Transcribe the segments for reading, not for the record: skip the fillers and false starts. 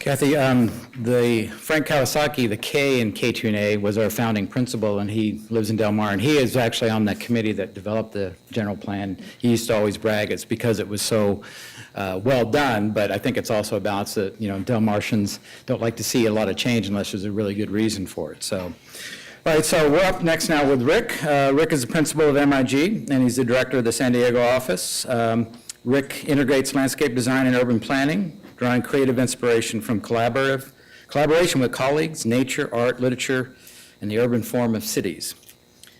Kathy, the Frank Kawasaki, the K in K2A was our founding principal, and he lives in Del Mar, and he is actually on the committee that developed the general plan. He used to always brag it's because it was so well done, but I think it's also a balance that, Del Martians don't like to see a lot of change unless there's a really good reason for it. So, all right, so we're up next now with Rick. Rick is the principal of MIG, and he's the director of the San Diego office. Rick integrates landscape design and urban planning, drawing creative inspiration from collaboration with colleagues, nature, art, literature, and the urban form of cities.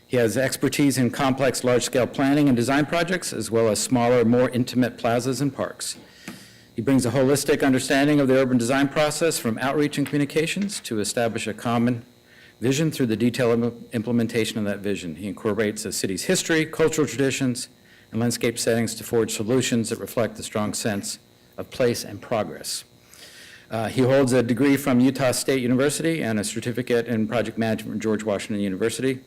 He has expertise in complex large-scale planning and design projects, as well as smaller, more intimate plazas and parks. He brings a holistic understanding of the urban design process from outreach and communications to establish a common vision through the detailed implementation of that vision. He incorporates a city's history, cultural traditions, and landscape settings to forge solutions that reflect the strong sense of place and progress. He holds a degree from Utah State University and a certificate in project management from George Washington University.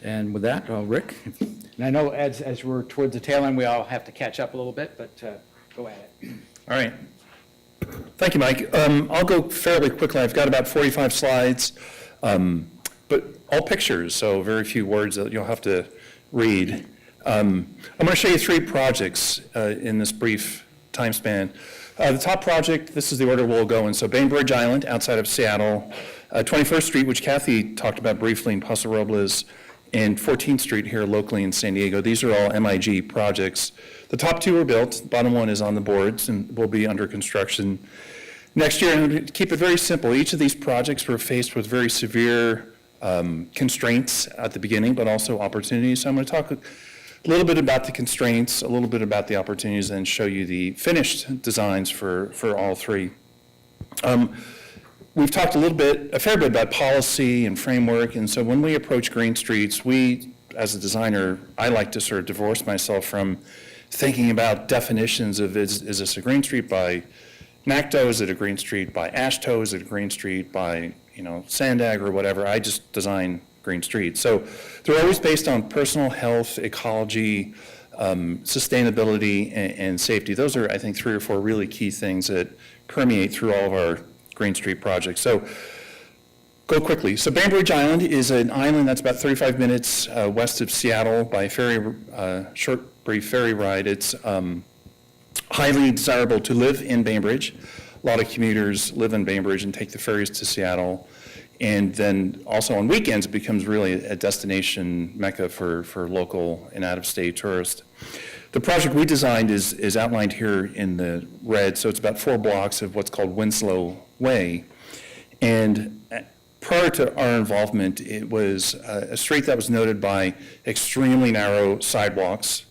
And with that, Rick, and I know as we're towards the tail end, we all have to catch up a little bit, but go at it. All right. Thank you, Mike. I'll go fairly quickly. I've got about 45 slides, but all pictures, so very few words that you'll have to read. I'm going to show you 3 projects in this brief time span. The top project, this is the order we'll go in. So Bainbridge Island outside of Seattle, 21st Street, which Kathy talked about briefly in Paso Robles, and 14th Street here locally in San Diego. These are all MIG projects. The top 2 were built. The bottom one is on the boards and will be under construction next year. And to keep it very simple, each of these projects were faced with very severe constraints at the beginning, but also opportunities. So I'm going to talk a little bit about the constraints, a little bit about the opportunities, and show you the finished designs for all 3. We've talked a fair bit about policy and framework, and so when we approach green streets, as a designer, I like to sort of divorce myself from thinking about definitions of is this a green street by NACTO, is it a green street by ASHTO, is it a green street by SANDAG or whatever. I just design green streets. So they're always based on personal health, ecology, sustainability, and safety. Those are, I think, 3 or 4 really key things that permeate through all of our green street projects. So go quickly. So Bainbridge Island is an island that's about 35 minutes west of Seattle by ferry, short, brief ferry ride. It's highly desirable to live in Bainbridge. A lot of commuters live in Bainbridge and take the ferries to Seattle. And then also on weekends, it becomes really a destination mecca for local and out-of-state tourists. The project we designed is outlined here in the red, so it's about 4 blocks of what's called Winslow Way. And prior to our involvement, it was a street that was noted by extremely narrow sidewalks,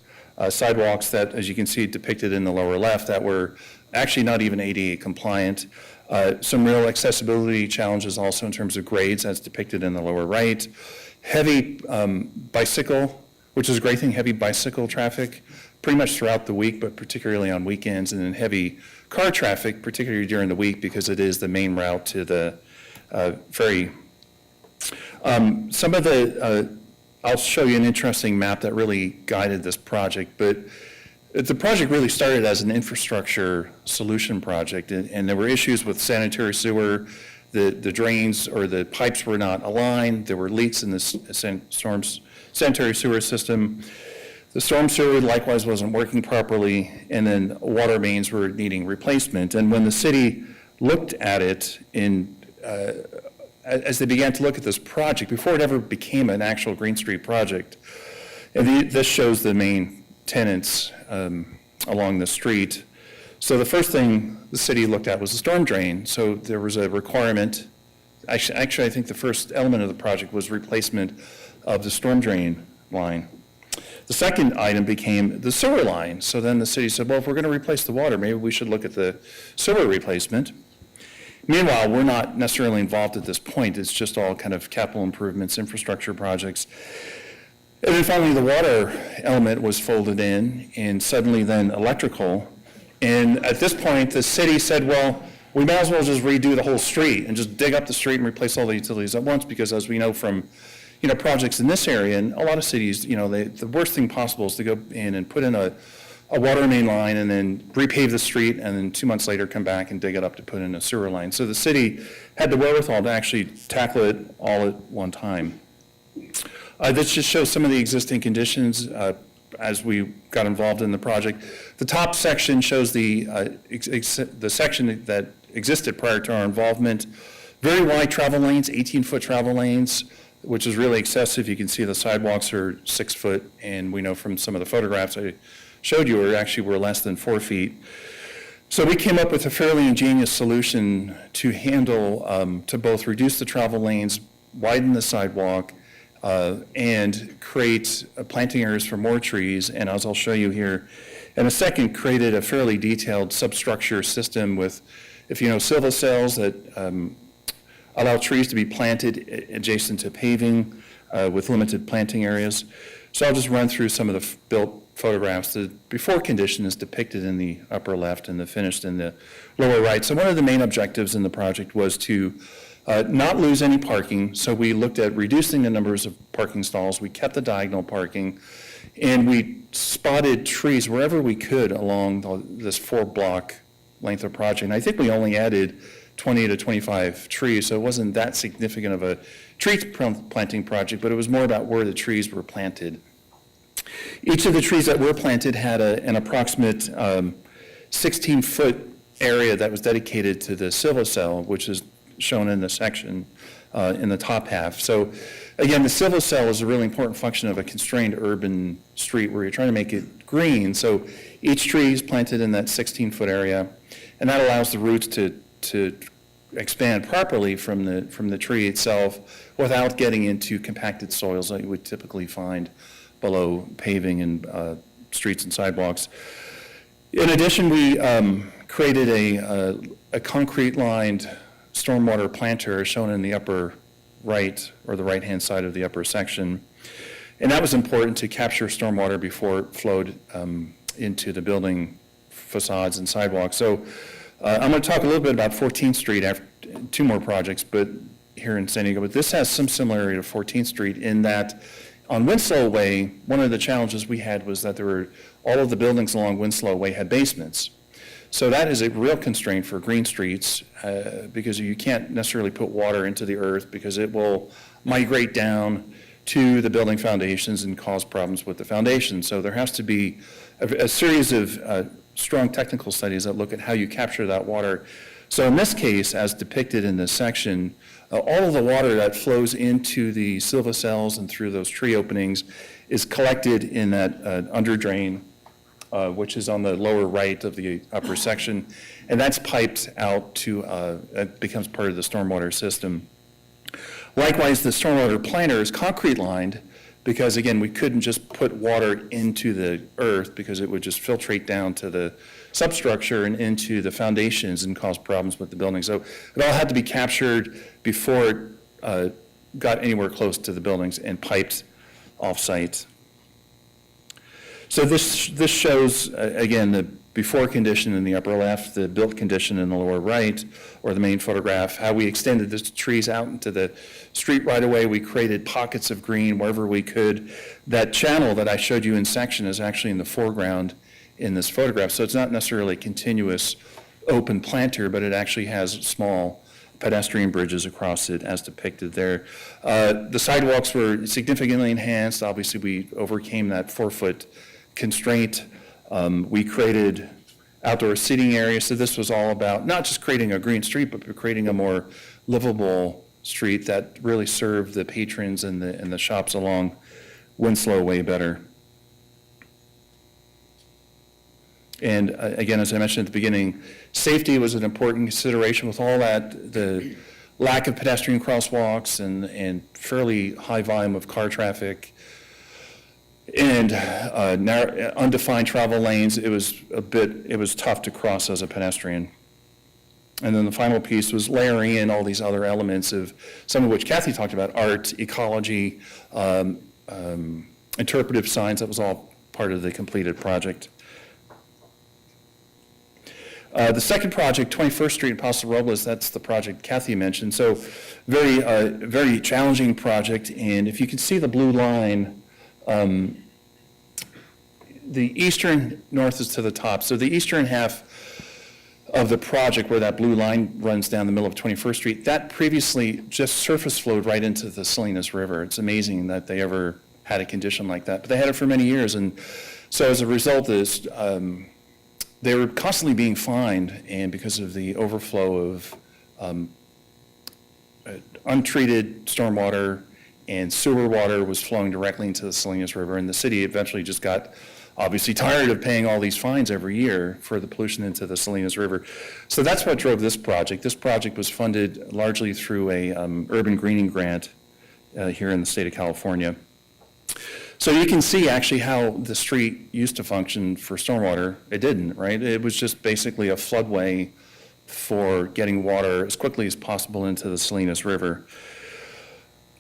sidewalks that, as you can see depicted in the lower left, that were actually not even ADA compliant. Some real accessibility challenges also in terms of grades, as depicted in the lower right. Heavy bicycle, which is a great thing, heavy bicycle traffic, pretty much throughout the week, but particularly on weekends, and then heavy car traffic, particularly during the week, because it is the main route to the ferry. I'll show you an interesting map that really guided this project, but the project really started as an infrastructure solution project, and there were issues with sanitary sewer. The drains or the pipes were not aligned. There were leaks in the sanitary sewer system. The storm sewer likewise wasn't working properly, and then water mains were needing replacement. And when the city looked at it as they began to look at this project, before it ever became an actual Green Street project, and this shows the main tenants along the street. So the first thing the city looked at was the storm drain. So there was a requirement. Actually, I think the first element of the project was replacement of the storm drain line. The second item became the sewer line. So then the city said, well, if we're going to replace the water, maybe we should look at the sewer replacement. Meanwhile, we're not necessarily involved at this point. It's just all kind of capital improvements, infrastructure projects. And then finally, the water element was folded in, and suddenly then electrical. And at this point, the city said, well, we might as well just redo the whole street and just dig up the street and replace all the utilities at once, because as we know from projects in this area, and a lot of cities, the worst thing possible is to go in and put in a a water main line and then repave the street, and then 2 months later come back and dig it up to put in a sewer line. So the city had the wherewithal to actually tackle it all at one time. This just shows some of the existing conditions as we got involved in the project. The top section shows the section that existed prior to our involvement. Very wide travel lanes, 18-foot travel lanes, which is really excessive. You can see the sidewalks are 6 foot, and we know from some of the photographs I showed you were less than 4 feet. So we came up with a fairly ingenious solution to handle, to both reduce the travel lanes, widen the sidewalk, and create planting areas for more trees. And as I'll show you here in a second, created a fairly detailed substructure system with, if you know, silva cells that allow trees to be planted adjacent to paving with limited planting areas. So I'll just run through some of the built photographs. The before condition is depicted in the upper left and the finished in the lower right. So one of the main objectives in the project was to not lose any parking. So we looked at reducing the numbers of parking stalls. We kept the diagonal parking, and we spotted trees wherever we could along this 4-block length of project. And I think we only added 20 to 25 trees, so it wasn't that significant of a tree planting project, but it was more about where the trees were planted. Each of the trees that were planted had an approximate 16-foot area that was dedicated to the silva cell, which is shown in the section in the top half. So again, the silva cell is a really important function of a constrained urban street where you're trying to make it green. So each tree is planted in that 16-foot area, and that allows the roots to expand properly from the tree itself without getting into compacted soils that you would typically find below paving and streets and sidewalks. In addition, we created a concrete-lined stormwater planter shown in the upper right, or the right-hand side of the upper section. And that was important to capture stormwater before it flowed into the building facades and sidewalks. So I'm going to talk a little bit about 14th Street after 2 more projects, but here in San Diego. But this has some similarity to 14th Street in that on Winslow Way, one of the challenges we had was that all of the buildings along Winslow Way had basements. So that is a real constraint for green streets because you can't necessarily put water into the earth because it will migrate down to the building foundations and cause problems with the foundation. So there has to be a series of strong technical studies that look at how you capture that water. So in this case, as depicted in this section, all of the water that flows into the silva cells and through those tree openings is collected in that under drain, which is on the lower right of the upper section, and that's piped out to, it becomes part of the stormwater system. Likewise, the stormwater planter is concrete lined because, again, we couldn't just put water into the earth because it would just filtrate down to the substructure and into the foundations and cause problems with the building. So it all had to be captured before it got anywhere close to the buildings and piped off-site. So this shows, again, the before condition in the upper left, the built condition in the lower right, or the main photograph, how we extended the trees out into the street right away. We created pockets of green wherever we could. That channel that I showed you in section is actually in the foreground in this photograph. So it's not necessarily a continuous open planter, but it actually has small pedestrian bridges across it as depicted there. The sidewalks were significantly enhanced. Obviously, we overcame that 4-foot constraint. We created outdoor seating areas. So this was all about not just creating a green street, but creating a more livable street that really served the patrons and the shops along Winslow Way better. And again, as I mentioned at the beginning, safety was an important consideration with all that, the lack of pedestrian crosswalks and fairly high volume of car traffic and undefined travel lanes. It was tough to cross as a pedestrian. And then the final piece was layering in all these other elements of some of which Kathy talked about, art, ecology, interpretive signs. That was all part of the completed project. The second project, 21st Street in Paso Robles, that's the project Kathy mentioned. So very challenging project. And if you can see the blue line, the eastern, north is to the top. So the eastern half of the project where that blue line runs down the middle of 21st Street, that previously just surface flowed right into the Salinas River. It's amazing that they ever had a condition like that, but they had it for many years. And so as a result of this, they were constantly being fined, and because of the overflow of untreated stormwater and sewer water was flowing directly into the Salinas River, and the city eventually just got obviously tired of paying all these fines every year for the pollution into the Salinas River. So that's what drove this project. This project was funded largely through a urban greening grant here in the state of California. So you can see actually how the street used to function for stormwater. It didn't, right? It was just basically a floodway for getting water as quickly as possible into the Salinas River.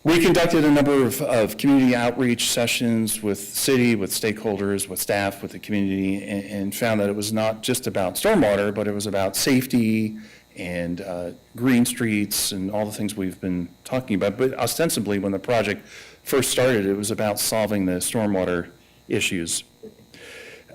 We conducted a number of community outreach sessions with city, with stakeholders, with staff, with the community, and found that it was not just about stormwater, but it was about safety and green streets and all the things we've been talking about. But ostensibly, when the project first started, it was about solving the stormwater issues.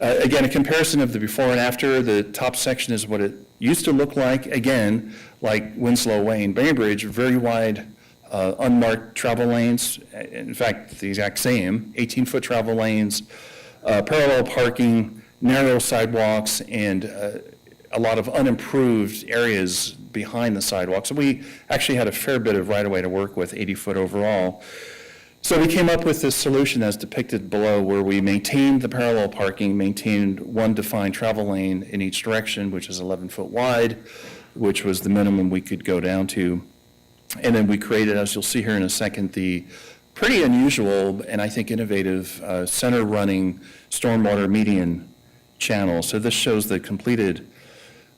Again, a comparison of the before and after. The top section is what it used to look like. Again, like Winslow Way, Bainbridge, very wide unmarked travel lanes. In fact, the exact same, 18-foot travel lanes, parallel parking, narrow sidewalks, and a lot of unimproved areas behind the sidewalk. So we actually had a fair bit of right-of-way to work with, 80-foot overall. So we came up with this solution as depicted below, where we maintained the parallel parking, maintained one defined travel lane in each direction, which is 11-foot wide, which was the minimum we could go down to. And then we created, as you'll see here in a second, the pretty unusual and I think innovative center running stormwater median channel. So this shows the completed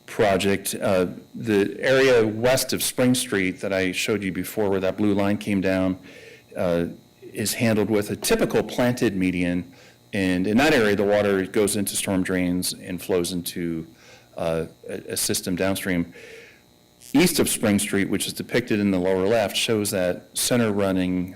project. The area west of Spring Street that I showed you before, where that blue line came down, is handled with a typical planted median. And in that area, the water goes into storm drains and flows into a system downstream. East of Spring Street, which is depicted in the lower left, shows that center running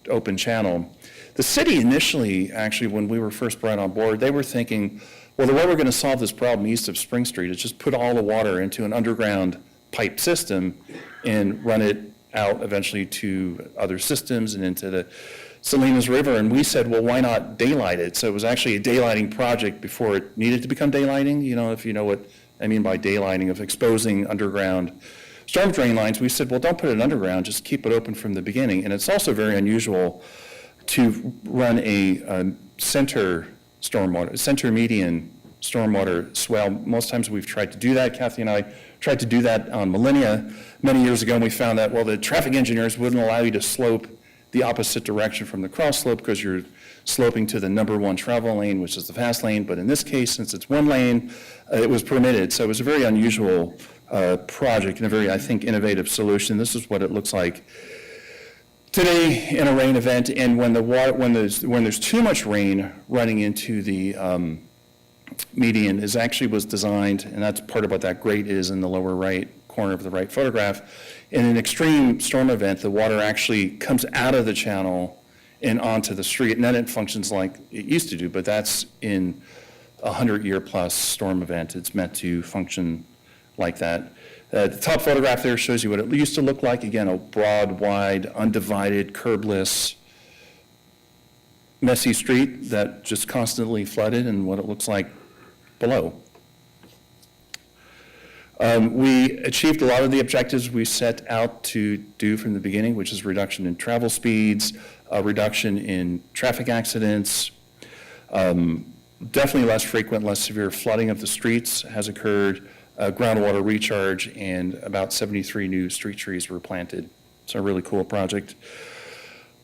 open channel. The city initially, actually, when we were first brought on board, they were thinking, well, the way we're going to solve this problem east of Spring Street is just put all the water into an underground pipe system and run it out eventually to other systems and into the Salinas River. And we said, well, why not daylight it? So it was actually a daylighting project before it needed to become daylighting. You know, if you know what I mean by daylighting, of exposing underground storm drain lines. We said, well, don't put it underground, just keep it open from the beginning. And it's also very unusual to run a center median stormwater swell. Most times we've tried to do that. Kathy and I tried to do that on Millennia many years ago, and we found that, well, the traffic engineers wouldn't allow you to slope the opposite direction from the cross slope because you're sloping to the number one travel lane, which is the fast lane. But in this case, since it's one lane, it was permitted. So it was a very unusual project and a very, I think, innovative solution. This is what it looks like today in a rain event. And when there's too much rain running into the median, was designed, and that's part of what that grate is in the lower right corner of the right photograph. In an extreme storm event, the water actually comes out of the channel and onto the street, and then it functions like it used to do, but that's in a 100-year-plus storm event. It's meant to function like that. The top photograph there shows you what it used to look like. Again, a broad, wide, undivided, curbless, messy street that just constantly flooded, and what it looks like below. We achieved a lot of the objectives we set out to do from the beginning, which is reduction in travel speeds, a reduction in traffic accidents, definitely less frequent, less severe flooding of the streets has occurred, groundwater recharge, and about 73 new street trees were planted. It's a really cool project.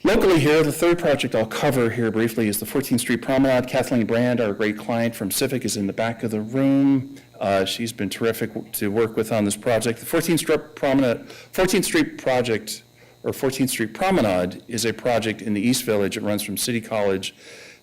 Locally here, the third project I'll cover here briefly is the 14th Street Promenade. Kathleen Brand, our great client from Civic, is in the back of the room. She's been terrific to work with on this project. The 14th Street project, or 14th Street Promenade, is a project in the East Village. It runs from City College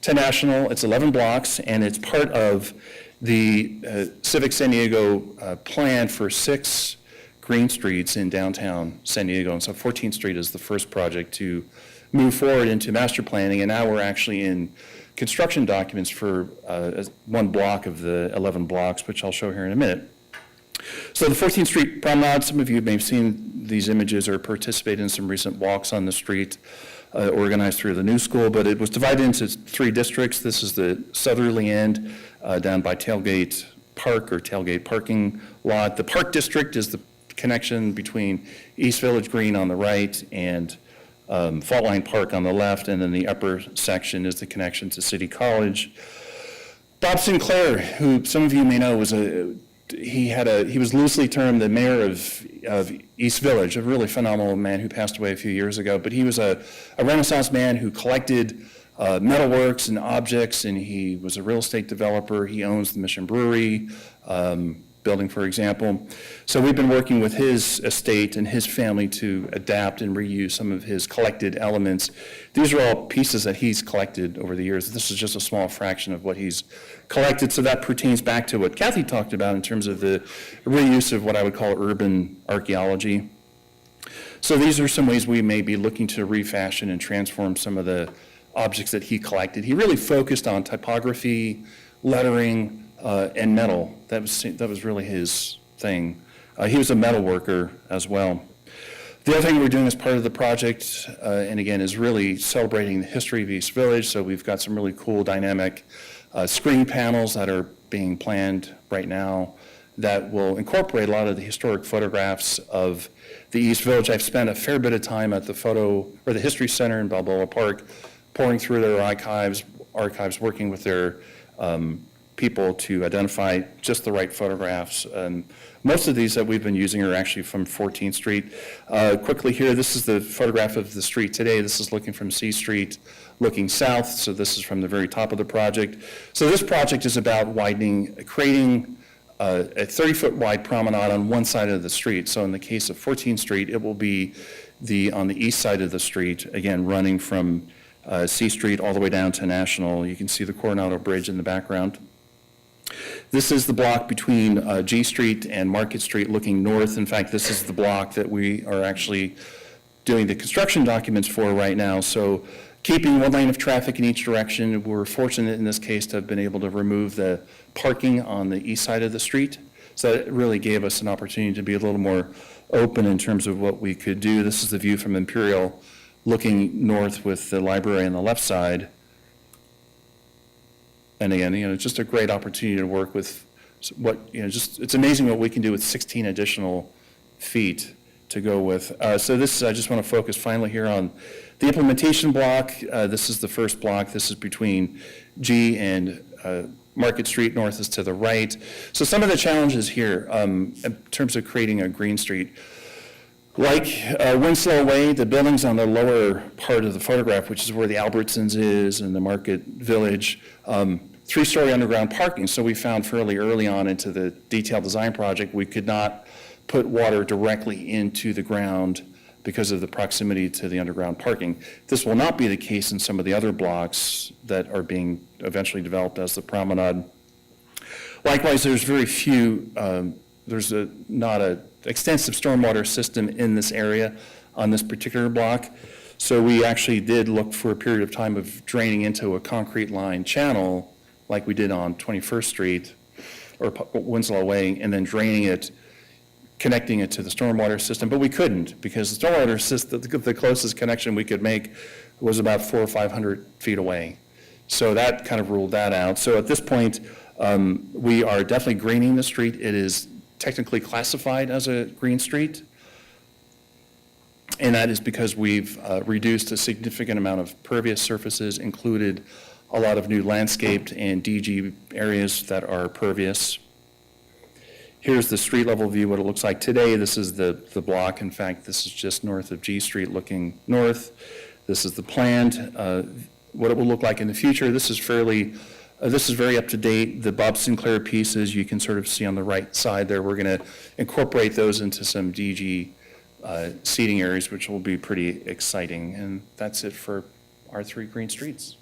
to National. It's 11 blocks, and it's part of the Civic San Diego plan for 6 green streets in downtown San Diego. And so 14th Street is the first project to moved forward into master planning, and now we're actually in construction documents for one block of the 11 blocks, which I'll show here in a minute. So the 14th Street Promenade, some of you may have seen these images or participated in some recent walks on the street organized through the New School, but it was divided into 3 districts. This is the southerly end down by Tailgate Park or Tailgate Parking Lot. The Park District is the connection between East Village Green on the right and Fault Line Park on the left, and then the upper section is the connection to City College. Bob Sinclair, who some of you may know, he was loosely termed the mayor of East Village, a really phenomenal man who passed away a few years ago. But he was a Renaissance man who collected metalworks and objects, and he was a real estate developer. He owns the Mission Brewery building, for example. So we've been working with his estate and his family to adapt and reuse some of his collected elements. These are all pieces that he's collected over the years. This is just a small fraction of what he's collected. So that pertains back to what Kathy talked about in terms of the reuse of what I would call urban archaeology. So these are some ways we may be looking to refashion and transform some of the objects that he collected. He really focused on typography, lettering, and metal. That was really his thing. He was a metal worker as well. The other thing we're doing as part of the project, and again, is really celebrating the history of East Village. So we've got some really cool dynamic screen panels that are being planned right now that will incorporate a lot of the historic photographs of the East Village. I've spent a fair bit of time at the History Center in Balboa Park, pouring through their archives, working with their people to identify just the right photographs. Most of these that we've been using are actually from 14th Street. Quickly here, this is the photograph of the street today. This is looking from C Street, looking south, so this is from the very top of the project. So this project is about creating a 30-foot wide promenade on one side of the street. So in the case of 14th Street, it will be on the east side of the street, again, running from C Street all the way down to National. You can see the Coronado Bridge in the background. This is the block between G Street and Market Street looking north. In fact, this is the block that we are actually doing the construction documents for right now. So keeping one lane of traffic in each direction. We're fortunate in this case to have been able to remove the parking on the east side of the street. So it really gave us an opportunity to be a little more open in terms of what we could do. This is the view from Imperial looking north with the library on the left side. And again, it's just a great opportunity to work with it's amazing what we can do with 16 additional feet to go with. I just want to focus finally here on the implementation block. This is the first block. This is between G and Market Street. North is to the right. So some of the challenges here in terms of creating a green street. Like Winslow Way, the buildings on the lower part of the photograph, which is where the Albertsons is and the Market Village, 3-story underground parking. So we found fairly early on into the detailed design project, we could not put water directly into the ground because of the proximity to the underground parking. This will not be the case in some of the other blocks that are being eventually developed as the promenade. Likewise, there's very few, not an extensive stormwater system in this area on this particular block. So we actually did look for a period of time of draining into a concrete line channel like we did on 21st Street or Winslow Way, and then draining it, connecting it to the stormwater system, but we couldn't because the stormwater system, the closest connection we could make was about 400 or 500 feet away. So that kind of ruled that out. So at this point, we are definitely greening the street. It is technically classified as a green street, and that is because we've reduced a significant amount of pervious surfaces, included a lot of new landscaped and DG areas that are pervious. Here's the street level view, what it looks like today. This is the block. In fact, this is just north of G Street looking north. This is the planned, what it will look like in the future. This is very up to date. The Bob Sinclair pieces you can sort of see on the right side there. We're going to incorporate those into some DG seating areas, which will be pretty exciting. And that's it for our 3 green streets.